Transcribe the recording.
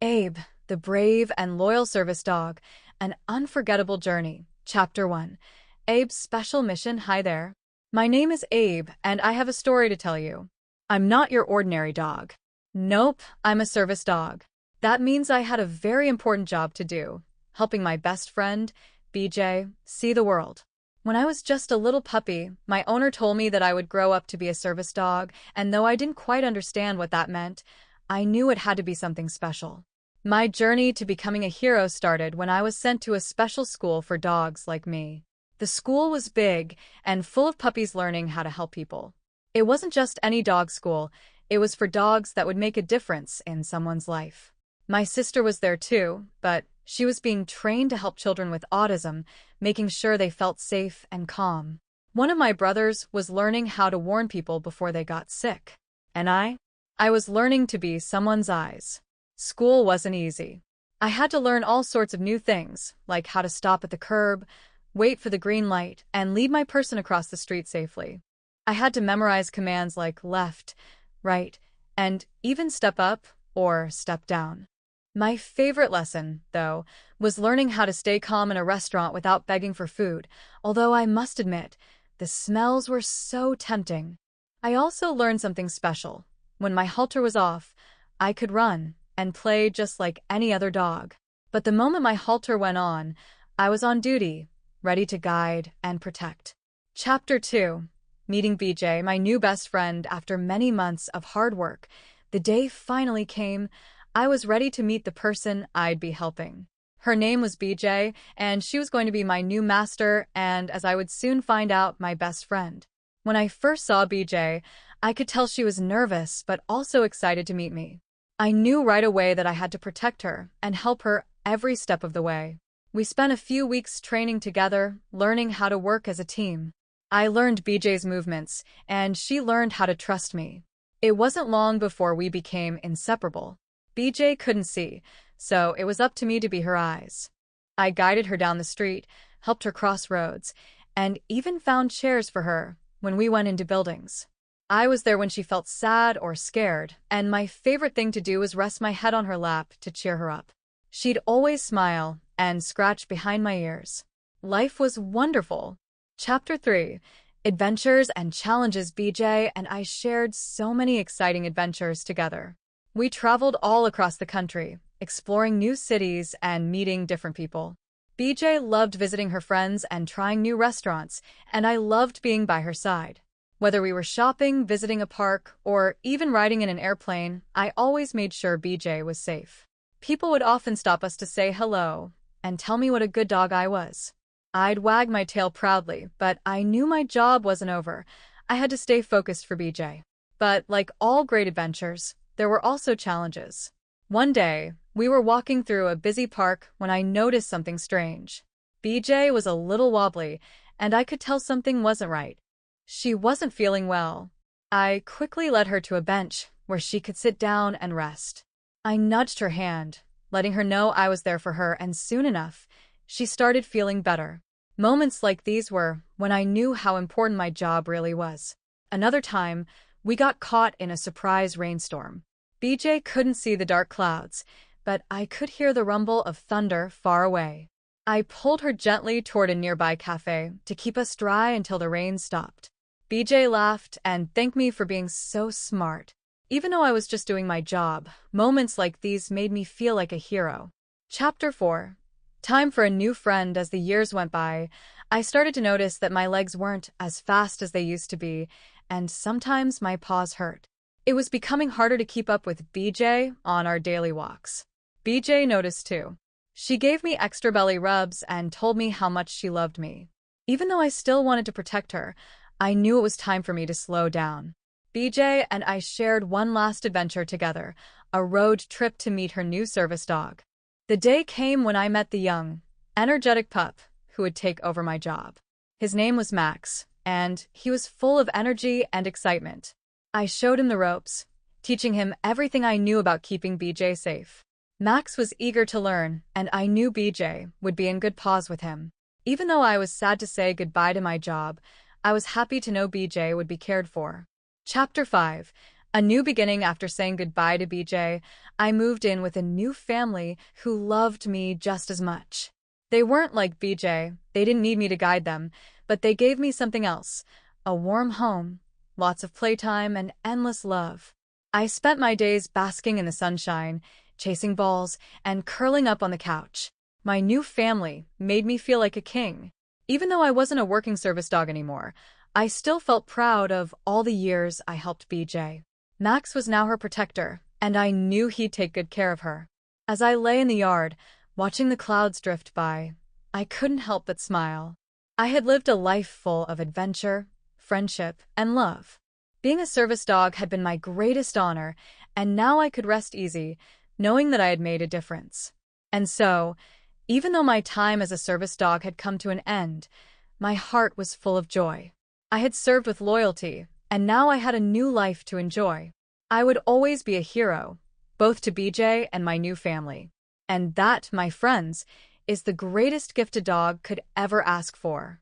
Abe, the brave and loyal service dog, an unforgettable journey. Chapter 1. Abe's special mission. Hi there. My name is Abe, and I have a story to tell you. I'm not your ordinary dog. Nope, I'm a service dog. That means I had a very important job to do, helping my best friend, BJ, see the world. When I was just a little puppy, my owner told me that I would grow up to be a service dog, and though I didn't quite understand what that meant, I knew it had to be something special. My journey to becoming a hero started when I was sent to a special school for dogs like me. The school was big and full of puppies learning how to help people. It wasn't just any dog school, it was for dogs that would make a difference in someone's life. My sister was there too, but she was being trained to help children with autism, making sure they felt safe and calm. One of my brothers was learning how to warn people before they got sick. And I was learning to be someone's eyes. School wasn't easy. I had to learn all sorts of new things, like how to stop at the curb, wait for the green light, and lead my person across the street safely. I had to memorize commands like left, right, and even step up or step down. My favorite lesson, though, was learning how to stay calm in a restaurant without begging for food, although I must admit, the smells were so tempting. I also learned something special. When my halter was off, I could run and play just like any other dog. But the moment my halter went on, I was on duty, ready to guide and protect. Chapter 2. Meeting BJ, my new best friend, after many months of hard work. The day finally came. I was ready to meet the person I'd be helping. Her name was BJ, and she was going to be my new master and, as I would soon find out, my best friend. When I first saw BJ, I could tell she was nervous but also excited to meet me. I knew right away that I had to protect her and help her every step of the way. We spent a few weeks training together, learning how to work as a team. I learned BJ's movements, and she learned how to trust me. It wasn't long before we became inseparable. BJ couldn't see, so it was up to me to be her eyes. I guided her down the street, helped her cross roads, and even found chairs for her when we went into buildings. I was there when she felt sad or scared, and my favorite thing to do was rest my head on her lap to cheer her up. She'd always smile and scratch behind my ears. Life was wonderful. Chapter 3. Adventures and Challenges. BJ and I shared so many exciting adventures together. We traveled all across the country, exploring new cities and meeting different people. BJ loved visiting her friends and trying new restaurants, and I loved being by her side. Whether we were shopping, visiting a park, or even riding in an airplane, I always made sure BJ was safe. People would often stop us to say hello and tell me what a good dog I was. I'd wag my tail proudly, but I knew my job wasn't over. I had to stay focused for BJ. But like all great adventures, there were also challenges. One day, we were walking through a busy park when I noticed something strange. BJ was a little wobbly, and I could tell something wasn't right. She wasn't feeling well. I quickly led her to a bench where she could sit down and rest. I nudged her hand, letting her know I was there for her, and soon enough, she started feeling better. Moments like these were when I knew how important my job really was. Another time, we got caught in a surprise rainstorm. BJ couldn't see the dark clouds, but I could hear the rumble of thunder far away. I pulled her gently toward a nearby cafe to keep us dry until the rain stopped. BJ laughed and thanked me for being so smart. Even though I was just doing my job, moments like these made me feel like a hero. Chapter 4. Time for a new friend. As the years went by, I started to notice that my legs weren't as fast as they used to be, and sometimes my paws hurt. It was becoming harder to keep up with BJ on our daily walks. BJ noticed too. She gave me extra belly rubs and told me how much she loved me. Even though I still wanted to protect her, I knew it was time for me to slow down. BJ and I shared one last adventure together, a road trip to meet her new service dog. The day came when I met the young, energetic pup who would take over my job. His name was Max, and he was full of energy and excitement. I showed him the ropes, teaching him everything I knew about keeping BJ safe. Max was eager to learn, and I knew BJ would be in good paws with him. Even though I was sad to say goodbye to my job, I was happy to know BJ would be cared for. Chapter 5. A new beginning after saying goodbye to BJ, I moved in with a new family who loved me just as much. They weren't like BJ, they didn't need me to guide them, but they gave me something else, a warm home, lots of playtime, and endless love. I spent my days basking in the sunshine, chasing balls, and curling up on the couch. My new family made me feel like a king. Even though I wasn't a working service dog anymore, I still felt proud of all the years I helped BJ. Max was now her protector, and I knew he'd take good care of her. As I lay in the yard, watching the clouds drift by, I couldn't help but smile. I had lived a life full of adventure, friendship, and love. Being a service dog had been my greatest honor, and now I could rest easy, knowing that I had made a difference. And so, even though my time as a service dog had come to an end, my heart was full of joy. I had served with loyalty, and now I had a new life to enjoy. I would always be a hero, both to BJ and my new family. And that, my friends, is the greatest gift a dog could ever ask for.